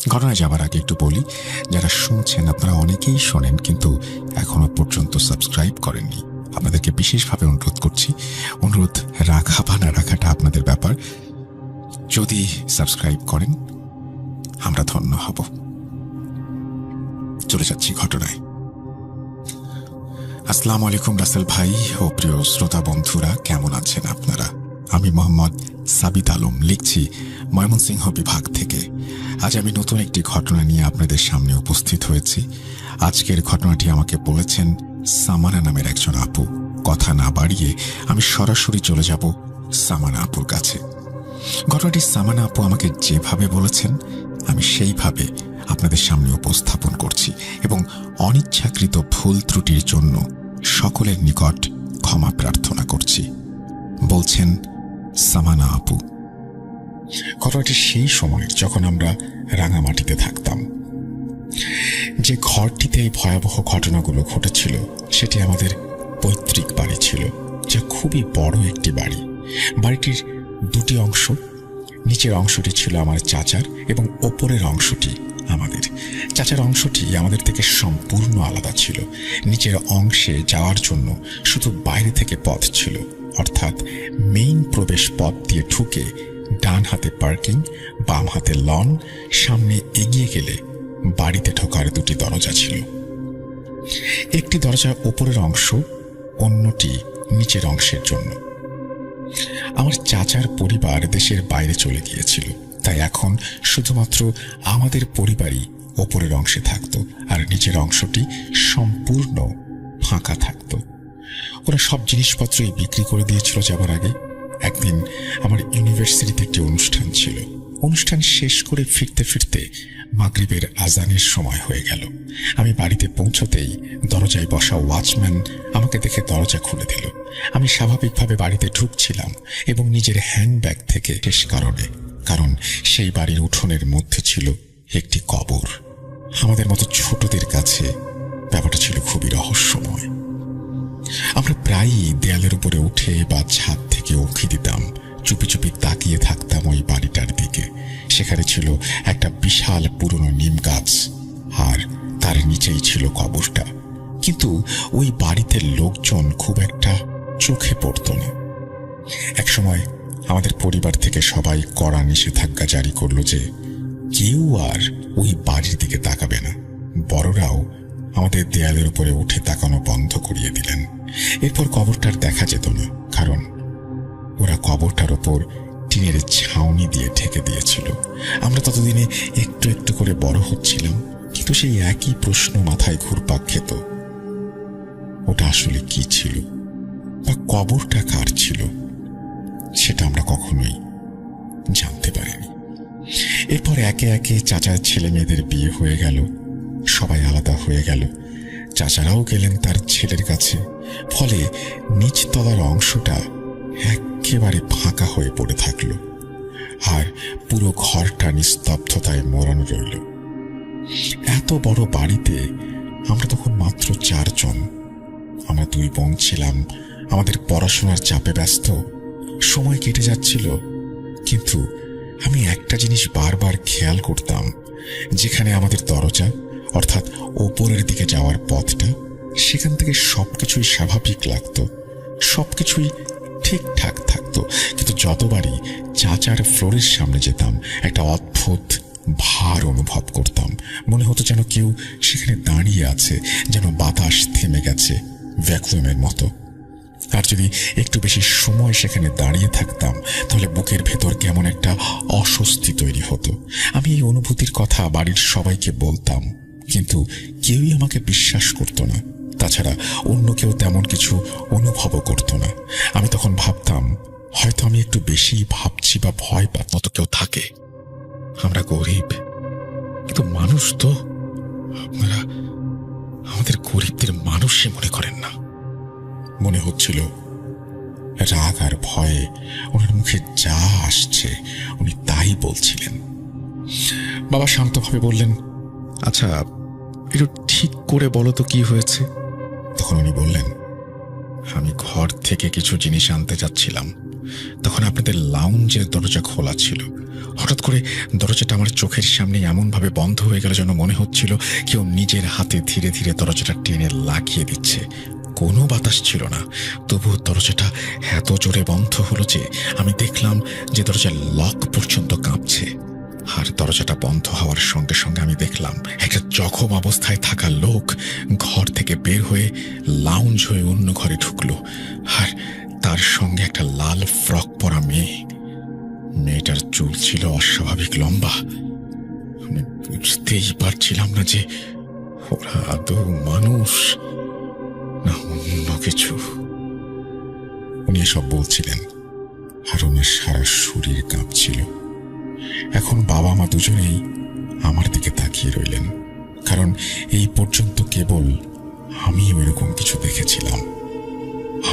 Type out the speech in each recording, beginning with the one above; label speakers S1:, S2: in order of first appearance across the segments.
S1: ঘটনায় যাবার আগে একটু বলি, যারা শুনছেন আপনারা অনেকেই শোনেন কিন্তু এখনো পর্যন্ত সাবস্ক্রাইব করেননি। আপনাদেরকে বিশেষভাবে অনুরোধ করছি, অনুরোধ রাখা বা না রাখাটা আপনাদের ব্যাপার। যদি সাবস্ক্রাইব করেন আমরা ধন্য হব। চলে যাচ্ছি ঘটনায়। আসসালামু আলাইকুম রাসেল ভাই ও প্রিয় শ্রোতা বন্ধুরা, কেমন আছেন আপনারা? আমি মোহাম্মদ সাবিত আলম লিখছি ময়মনসিংহ বিভাগ থেকে। আজ আমি নতুন একটি ঘটনা নিয়ে আপনাদের সামনে উপস্থিত হয়েছি। আজকের ঘটনাটি আমাকে বলেছেন সামানা নামের একজন আপু। কথা না বাড়িয়ে আমি সরাসরি চলে যাব সামানা আপুর কাছে। ঘটনাটি সামানা আপু আমাকে যেভাবে বলেছেন আমি সেইভাবে আপনাদের সামনে উপস্থাপন করছি এবং অনিচ্ছাকৃত ভুল ত্রুটির জন্য সকলের নিকট ক্ষমা প্রার্থনা করছি। বলছেন সামানা আপু। ঘটনাটি সেই সময় যখন আমরা রাঙামাটিতে থাকতাম। যে ঘরটিতে এই ভয়াবহ ঘটনাগুলো ঘটেছিল সেটি আমাদের পৈতৃক বাড়ি ছিল, যা খুবই বড় একটি বাড়ি। বাড়িটির দুটি অংশ, নিচের অংশটি ছিল আমার চাচার এবং ওপরের অংশটি আমাদের। চাচার অংশটি আমাদের থেকে সম্পূর্ণ আলাদা ছিল। নিচের অংশে যাওয়ার জন্য শুধু বাইরে থেকে পথ ছিল, অর্থাৎ মেইন প্রবেশ পথ দিয়ে ঢুকে ডান হাতে পার্কিং, বাম হাতে লন, সামনে এগিয়ে গেলে বাড়িতে ঢোকার দুটি দরজা ছিল। একটি দরজা ওপরের অংশ, অন্যটি নিচের অংশের জন্য। আমার চাচার পরিবার দেশের বাইরে চলে গিয়েছিল, তাই এখন শুধুমাত্র আমাদের পরিবারই ওপরের অংশে থাকত আর নিচের অংশটি সম্পূর্ণ ফাঁকা থাকত। ওরা সব জিনিসপত্রই বিক্রি করে দিয়েছিল যাবার আগে। একদিন আমার ইউনিভার্সিটিতে একটি অনুষ্ঠান ছিল। অনুষ্ঠান শেষ করে ফিরতে ফিরতে মাগরিবের আজানের সময় হয়ে গেল। আমি বাড়িতে পৌঁছতেই দরজায় বসা ওয়াচম্যান আমাকে দেখে দরজা খুলে দিল। আমি স্বাভাবিকভাবে বাড়িতে ঢুকছিলাম এবং নিজের হ্যান্ডব্যাগ থেকে শেষ কারণ সেই বাড়ির উঠোনের মধ্যে ছিল একটি কবর। আমাদের মতো ছোটদের কাছে ব্যাপারটা ছিল খুবই রহস্যময়। আমরা প্রায়ই দেয়ালের উপরে উঠে বা ছাদ থেকে উঁকি দিতাম, চুপি চুপি তাকিয়ে থাকতাম ওই বাড়িটার দিকে। সেখানে ছিল একটা বিশাল পুরনো নিম গাছ আর তার নিচেই ছিল কবরটা। কিন্তু ওই বাড়িতে লোকজন খুব একটা চোখে পড়ত না। একসময় আমাদের পরিবার থেকে সবাই কড়া নিষেধাজ্ঞা জারি করলো যে কেউ আর ওই বাড়ির দিকে তাকাবে না। বড়রাও আমাদের দেয়ালের উপরে উঠে তাকানো বন্ধ করিয়ে দিলেন। এরপর কবরটার দেখা যেত না, কারণ ওরা কবরটার ওপর টিনের ছাউনি দিয়ে ঢেকে দিয়েছিল। আমরা ততদিনে একটু একটু করে বড় হচ্ছিলাম, কিন্তু সেই একই প্রশ্ন মাথায় ঘুরপাক খেত, ওটা আসলে কি ছিল বা কবরটা কার ছিল সেটা আমরা কখনোই জানতে পারিনি। এরপর একে একে চাচার ছেলে মেয়েদের বিয়ে হয়ে গেল, সবাই আলাদা হয়ে গেল। চাচারাও গেলেন তার ছেলের কাছে। ফলে নিচতলার অংশটা একেবারে ফাঁকা হয়ে পড়ে থাকলো আর পুরো ঘরটা নিস্তব্ধতায় মোড়ানো রইল। এত বড় বাড়িতে আমরা তখন মাত্র 4 জন। আমরা 2 বোন ছিলাম, আমাদের পড়াশোনার চাপে ব্যস্ত। সময় কেটে যাচ্ছিল, কিন্তু আমি একটা জিনিস বারবার খেয়াল করতাম, যেখানে আমাদের দরজা অর্থাৎ ওপরের দিকে যাওয়ার পথটা, সেখান থেকে সবকিছুই স্বাভাবিক লাগতো, সবকিছুই ঠিকঠাক থাকতো। কিন্তু যতবারই চাচার ফ্লোরের সামনে যেতাম একটা অদ্ভুত ভার অনুভব করতাম। মনে হতো যেন কেউ সেখানে দাঁড়িয়ে আছে, যেন বাতাস থেমে গেছে ভ্যাকুয়ামের মতো। আর যদি একটু বেশি সময় সেখানে দাঁড়িয়ে থাকতাম তাহলে বুকের ভেতর কেমন একটা অস্বস্তি তৈরি হতো। আমি এই অনুভূতির কথা বাড়ির সবাইকে বলতাম, কিন্তু কেউই আমাকে বিশ্বাস করত না। তাছাড়া অন্য কেউ তেমন কিছু অনুভবও করত না। আমি তখন ভাবতাম, হয়তো আমি একটু বেশি ভাবছি বা ভয় পাওয়ার মতো কেউ থাকে। আমরা গরিব, কিন্তু মানুষ তো। আপনারা আমাদের গরিবদের মানুষই মনে করেন না। মনে হচ্ছিল রাগ আর ভয়ে ওনার মুখে যা আসছে উনি তাই বলছিলেন। বাবা শান্তভাবে বললেন, আচ্ছা একটু ঠিক করে বলো তো কি হয়েছে। তখন উনি বললেন, আমি ঘর থেকে কিছু জিনিস আনতে যাচ্ছিলাম, তখন আপনাদের লাউঞ্জের দরজা খোলা ছিল। হঠাৎ করে দরজাটা আমার চোখের সামনে এমনভাবে বন্ধ হয়ে গেল যেন মনে হচ্ছিল কেউ নিজের হাতে ধীরে ধীরে দরজাটা টেনে লাগিয়ে দিচ্ছে। কোনো বাতাস ছিল না, তবুও দরজাটা এত জোরে বন্ধ হলো যে আমি দেখলাম যে দরজার লক পর্যন্ত কাঁপছে। আর দরজাটা বন্ধ হওয়ার সঙ্গে সঙ্গে আমি দেখলাম একটা জখম অবস্থায় থাকা লোক ঘর থেকে বের হয়ে লাউঞ্জ হয়ে অন্য ঘরে ঢুকলো, আর তার সঙ্গে একটা লাল ফ্রক পরা মেয়ে। মেয়েটার চুল ছিল অস্বাভাবিক লম্বা। আমি বুঝতেই পারছিলাম না যে ওরা আদৌ মানুষ না অন্য কিছু। উনি এসব বলছিলেন আর ওনার সারা শরীর কাঁপছিল। এখন বাবা মা দুজনেই আমার দিকে তাকিয়ে রইলেন, কারণ এই পর্যন্ত কেবল আমি ওইরকম কিছু দেখেছিলাম।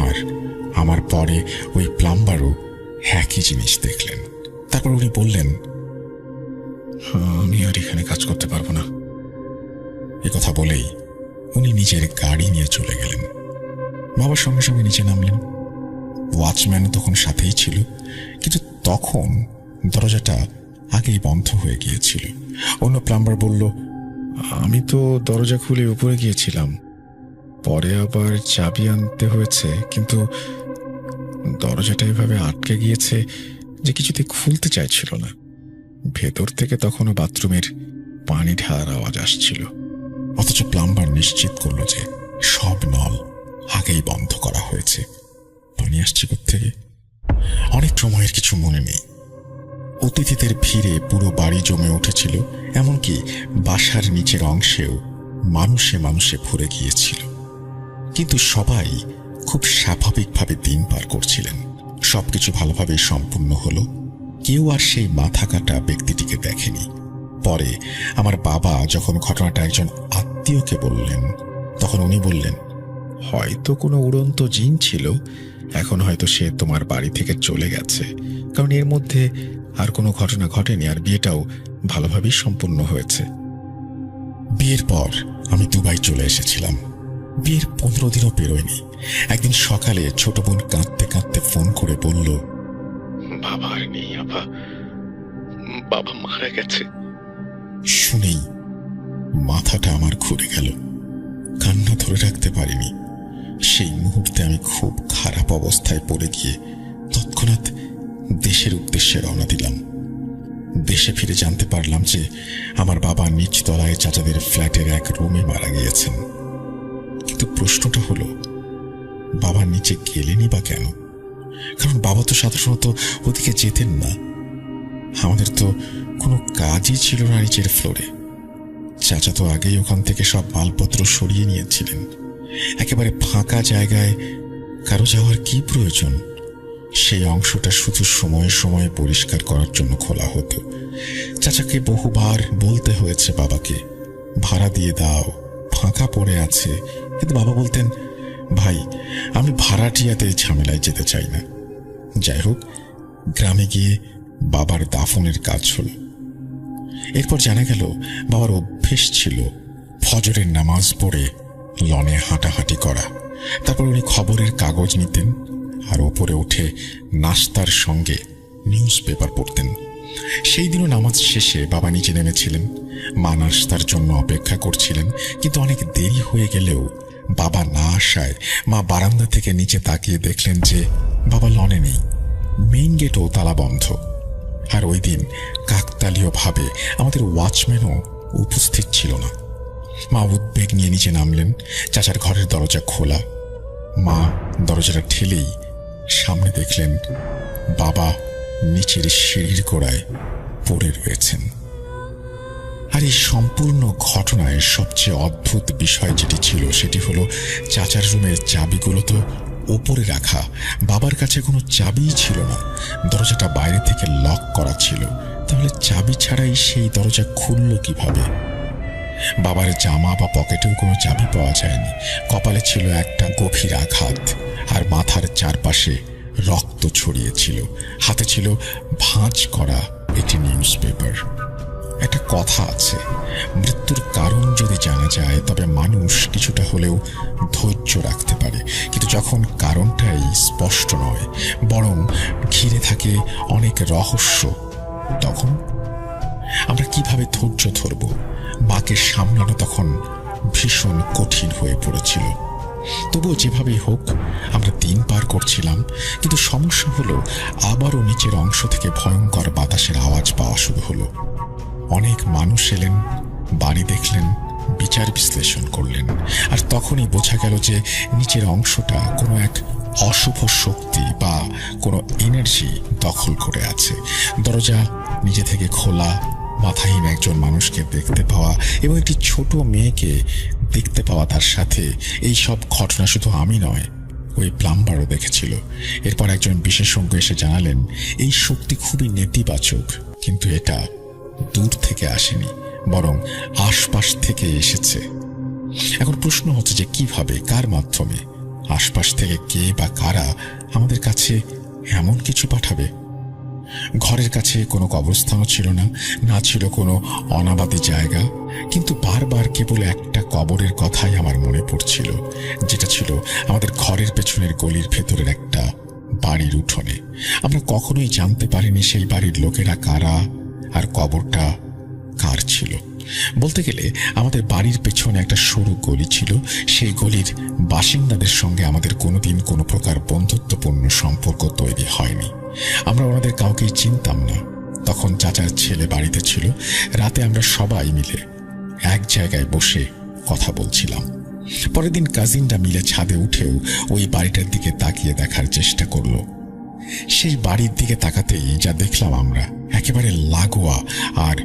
S1: আর আমার পরে ওই প্লাম্বারও একই জিনিস দেখলেন। তারপর উনি বললেন, আমি আর এখানে কাজ করতে পারবো না। এ কথা বলেই উনি নিজের গাড়ি নিয়ে চলে গেলেন। বাবার সঙ্গে সঙ্গে নিচে নামলেন। ওয়াচম্যানও তখন সাথেই ছিল, কিন্তু তখন দরজাটা আগেই বন্ধ হয়ে গিয়েছিল। অন্য প্লাম্বার বলল, আমি তো দরজা খুলে উপরে গিয়েছিলাম, পরে আবার চাবি আনতে হয়েছে, কিন্তু দরজাটা এভাবে আটকে গিয়েছে যে কিছুতে খুলতে চাইছিল না। ভেতর থেকে তখনও বাথরুমের পানি ঢালার আওয়াজ আসছিল। অথচ প্লাম্বার নিশ্চিত করল যে সব নল আগেই বন্ধ করা হয়েছে। পানি আসছে কোত্থেকে? অনেক সময়ের কিছু মনে নেই। অতিথিদের ভিড়ে পুরো বাড়ি জমে উঠেছিল, এমনকি বাসার নিচের অংশেও মানুষে মানুষে ভরে গিয়েছিল। কিন্তু সবাই খুব স্বাভাবিকভাবে দিন পার করছিলেন। সবকিছু ভালোভাবে সম্পূর্ণ হলো। কেউ আর সেই মাথা কাটা ব্যক্তিটিকে দেখেনি। পরে আমার বাবা যখন ঘটনাটা একজন আত্মীয়কে বললেন, তখন উনি বললেন, হয়তো কোনো উড়ন্ত জিন ছিল, এখন হয়তো সে তোমার বাড়ি থেকে চলে গেছে, কারণ এর মধ্যে আর কোনো ঘটনা ঘটেনি, আর বিয়েটাও ভালোভাবেই সম্পূর্ণ হয়েছে। বিয়ের পর আমি দুবাই চলে এসেছিলাম। বিয়ের 15 দিনও পেরোয়নি। একদিন সকালে ছোট বোন কাঁদতে কাঁদতে ফোন করে বলল, বাবা আর নেই আপা, বাবা মারা গেছে। শুনেই মাথাটা আমার ঘুরে গেল। কান্না ধরে রাখতে পারিনি। সেই মুহূর্তে আমি খুব খারাপ অবস্থায় পড়ে গিয়ে তৎক্ষণাৎ দেশের উদ্দেশ্যে রওনা দিলাম। দেশে ফিরে জানতে পারলাম যে আমার বাবা নিচতলায় চাচাদের ফ্ল্যাটের এক রুমে মারা গিয়েছেন। কিন্তু প্রশ্নটা হলো, বাবা নিচে গেলেনই বা কেন? কারণ বাবা তো সাধারণত ওদিকে যেতেন না। আমাদের তো কোনো কাজই ছিল না নিচের ফ্লোরে। চাচা তো আগেই ওখান থেকে সব মালপত্র সরিয়ে নিয়েছিলেন। একেবারে ফাঁকা জায়গায় কারো যাওয়ার কি প্রয়োজন? সেই অংশটা শুধু সময়ে সময়ে পরিষ্কার করার জন্য খোলা হতো। চাচাকে বহুবার বলতে হয়েছে বাবাকে, ভাড়া দিয়ে দাও, ফাঁকা পড়ে আছে। কিন্তু বাবা বলতেন, ভাই আমি ভাড়াটিয়াতে ঝামেলায় যেতে চাই না। যাই হোক, গ্রামে গিয়ে বাবার দাফনের কাজ হলো। এরপর জানা গেল বাবার অভ্যেস ছিল ফজরের নামাজ পড়ে লনে হাঁটাহাঁটি করা। তারপর উনি খবরের কাগজ নিতেন আর ওপরে উঠে নাস্তার সঙ্গে নিউজ পেপার পড়তেন। সেই দিনও নামাজ শেষে বাবা নিচে নেমেছিলেন। মা নাস্তার জন্য অপেক্ষা করছিলেন, কিন্তু অনেক দেরি হয়ে গেলেও বাবা না আসায় মা বারান্দা থেকে নিচে তাকিয়ে দেখলেন যে বাবা লনে নেই। মেইন গেটও তালা বন্ধ। আর ওই দিন কাকতালীয়ভাবে আমাদের ওয়াচম্যানও উপস্থিত ছিল না। মা উদ্বেগ নিয়ে নিচে নামলেন। চাচার ঘরের দরজা খোলা। মা দরজাটা ঠেলেই সামনে দেখলেন বাবা নিচের সিঁড়ির গোড়ায় পড়ে রয়েছেন। আর এই সম্পূর্ণ ঘটনায় সবচেয়ে অদ্ভুত বিষয় যেটি ছিল সেটি হলো, চাচার রুমের চাবিগুলো তো ওপরে রাখা, বাবার কাছে কোনো চাবিই ছিল না। দরজাটা বাইরে থেকে লক করা ছিল, তাহলে চাবি ছাড়াই সেই দরজা খুলল কিভাবে? বাবার জামা বা পকেটেও কোনো চাবি পাওয়া যায়নি। কপালে ছিল একটা গভীর আঘাত, আর মাথার চারপাশে রক্ত ছড়িয়েছিল। হাতে ছিল ভাঁজ করা একটি নিউজ পেপার। একটা কথা আছে, মৃত্যুর কারণ যদি জানা যায় তবে মানুষ কিছুটা হলেও ধৈর্য রাখতে পারে, কিন্তু যখন কারণটাই স্পষ্ট নয় বরং ঘিরে থাকে অনেক রহস্য, তখন আমরা কিভাবে ধৈর্য ধরব? মাকে সামলানো তখন ভীষণ কঠিন হয়ে পড়েছিল। তবুও যেভাবেই হোক আমরা দিন পার করছিলাম, কিন্তু সমস্যা হলো আবারও নিচের অংশ থেকে ভয়ঙ্কর বাতাসের আওয়াজ পাওয়া শুরু হলো। অনেক মানুষ এলেন, বাড়ি দেখলেন, বিচার বিশ্লেষণ করলেন, আর তখনই বোঝা গেল যে নিচের অংশটা কোনো এক অশুভ শক্তি বা কোনো এনার্জি দখল করে আছে। দরজা নিজে থেকে খোলা, মাথাহীন একজন মানুষকে দেখতে পাওয়া এবং একটি ছোট মেয়েকে দেখতে পাওয়া, তার সাথে এই সব ঘটনা শুধু আমি নয়, ওই প্লাম্বারও দেখেছিল। এরপর একজন বিশেষজ্ঞ এসে জানালেন এই শক্তি খুবই নেতিবাচক, কিন্তু এটা দূর থেকে আসেনি, বরং আশপাশ থেকে এসেছে। এখন প্রশ্ন হচ্ছে যে কিভাবে, কার মাধ্যমে, আশপাশ থেকে কে বা কারা আমাদের কাছে এমন কিছু পাঠাবে? ঘরের কাছে কোনো কবরস্থানও ছিল না, না ছিল কোনো অনাবাদী জায়গা, কিন্তু বারবার কেবল একটা কবরের কথাই আমার মনে পড়ছিল, যেটা ছিল আমাদের ঘরের পেছনের গলির ভেতরের একটা বাড়ির উঠোনে। আমরা কখনোই জানতে পারিনি সেই বাড়ির লোকেরা কারা আর কবরটা কার ছিল। বলতে গেলে আমাদের বাড়ির পেছনে একটা সরু গলি ছিল, সেই গলির বাসিন্দাদের সঙ্গে আমাদের কোনোদিন কোনো প্রকার বন্ধুত্বপূর্ণ সম্পর্ক তৈরি হয়নি। আমরা ওনাদের কাউকেই চিনতাম না। তখন চাচার ছেলে বাড়িতে ছিল। রাতে আমরা সবাই মিলে এক জায়গায় বসে কথা বলছিলাম। পরের দিন কাজিনরা মিলে ছাদে উঠেও ওই বাড়িটার দিকে তাকিয়ে দেখার চেষ্টা করলো। সেই বাড়ির দিকে তাকাতেই যা দেখলাম আমরা, একেবারে লাগোয়া আর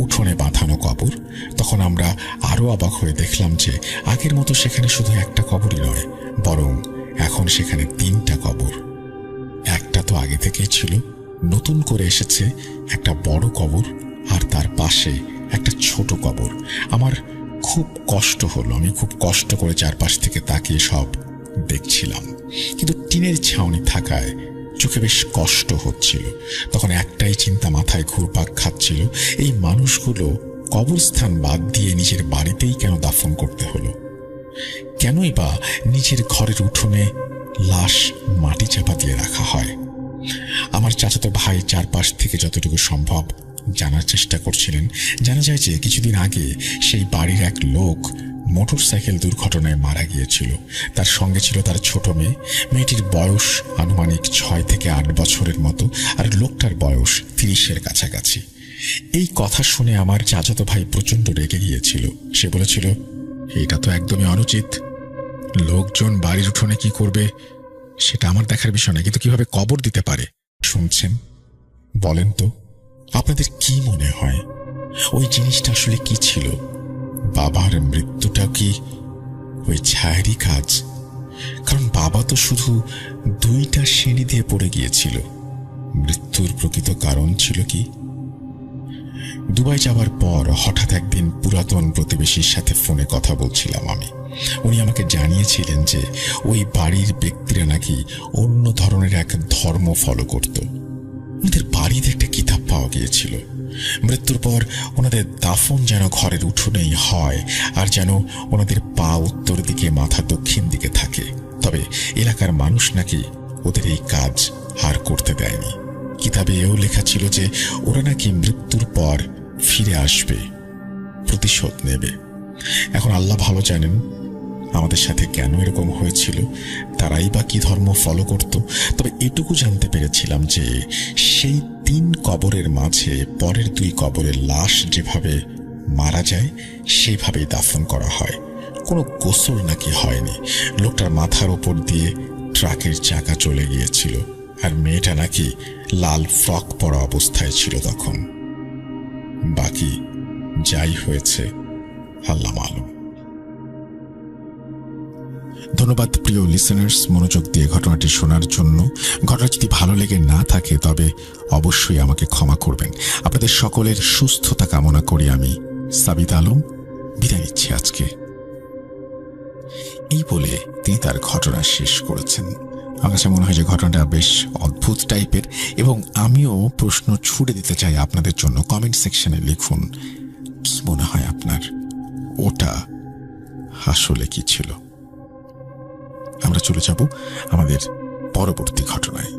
S1: উঠোনে বাঁধানো কবর। তখন আমরা আরো অবাক হয়ে দেখলাম যে আগের মতো সেখানে শুধু একটা কবরই নয়, বরং এখন সেখানে 3টা কবর। একটা তো আগে থেকেই ছিল, নতুন করে এসেছে একটা বড় কবর, আর তার পাশে একটা ছোট কবর। আমার খুব কষ্ট হলো, আমি খুব কষ্ট করে চারপাশ থেকে তাকিয়ে সব দেখছিলাম, কিন্তু টিনের ছাউনি থাকায় চোখে বেশ কষ্ট হচ্ছিল। তখন একটাই চিন্তা মাথায় ঘুরপাক খাচ্ছিল, এই মানুষগুলো কবরস্থান বাদ দিয়ে নিজের বাড়িতেই কেন দাফন করতে হলো? কেনই বা নিজের ঘরের উঠোনে লাশ মাটি চাপা দিয়ে রাখা হয়? আমার চাচাতো ভাই চারপাশ থেকে যতটুকু সম্ভব জানার চেষ্টা করছিলেন। জানা যায় যে কিছুদিন আগে সেই বাড়ির এক লোক মোটরসাইকেল দুর্ঘটনায় মারা গিয়েছিল। তার সঙ্গে ছিল তার ছোট মেয়ে। মেয়েটির বয়স আনুমানিক 6 থেকে 8 বছরের মতো, আর লোকটার বয়স 30-এর কাছাকাছি। এই কথা শুনে আমার চাচাতো ভাই প্রচন্ড রেগে গিয়েছিল। সে বলেছিল, এটা তো একদমই অনুচিত। লোকজন বাড়ির উঠোনে কি করবে সেটা আমার দেখার বিষয় না, কিন্তু কিভাবে কবর দিতে পারে? শুনছেন, বলেন তো আপনাদের কি মনে হয় ওই জিনিসটা আসলে কি ছিল? বাবার মৃত্যুটা কি ওই ছায়ারই কাজ? কারণ বাবা তো শুধু 2টা সিঁড়ি দিয়ে পড়ে গিয়েছিল। মৃত্যুর প্রকৃত কারণ ছিল কি? দুবাই যাওয়ার পর হঠাৎ একদিন পুরাতন প্রতিবেশীর সাথে ফোনে কথা বলছিলাম আমি। উনি আমাকে জানিয়েছিলেন যে ওই বাড়ির ব্যক্তিরা নাকি অন্য ধরনের এক ধর্ম ফলো করত। ওনাদের বাড়িতে একটা কিতাব পাওয়া গিয়েছিল, মৃত্যুর পর ওনাদের দাফন যেন ঘরের উঠোনেই হয়, আর যেন ওনাদের পা উত্তর দিকে, মাথা দক্ষিণ দিকে থাকে। তবে এলাকার মানুষ নাকি ওদের এই কাজ আর করতে দেয়নি। কিতাবে এও লেখা ছিল যে ওরা নাকি মৃত্যুর পর ফিরে আসবে, প্রতিশোধ নেবে। এখন আল্লাহ ভালো জানেন আমাদের সাথে কেন এরকম হয়েছিল, তারাই বা কি ধর্ম ফলো করত। তবে এটুকু জানতে পেরেছিলাম যে সেই 3 কবরের মাঝে পরের 2 কবরের লাশ যেভাবে মারা যায় সেইভাবেই দাফন করা হয়। কোনো গোসল নাকি হয়নি। লোকটার মাথার ওপর দিয়ে ট্রাকের চাকা চলে গিয়েছিল, আর মেয়েটা নাকি লাল ফ্রক পরা অবস্থায় ছিল তখন। বাকি যাই হয়েছে আল্লাহ মালুম। ধন্যবাদ প্রিয় লিসেনার্স, মনোযোগ দিয়ে ঘটনাটি শোনার জন্য। ঘটনা যদি ভালো লেগে না থাকে তবে অবশ্যই আমাকে ক্ষমা করবেন। আপনাদের সকলের সুস্থতা কামনা করি আমি সাবিত আলম বিদায় নিচ্ছি আজকে। এই বলে তিনি তার ঘটনা শেষ করেছেন। আমার কাছে মনে হয় যে ঘটনাটা বেশ অদ্ভুত টাইপের, এবং আমিও প্রশ্ন ছুড়ে দিতে চাই আপনাদের জন্য। কমেন্ট সেকশনে লিখুন, কি মনে হয় আপনার, ওটা আসলে কি ছিল? আমরা চলে যাব আমাদের পরবর্তী ঘটনায়।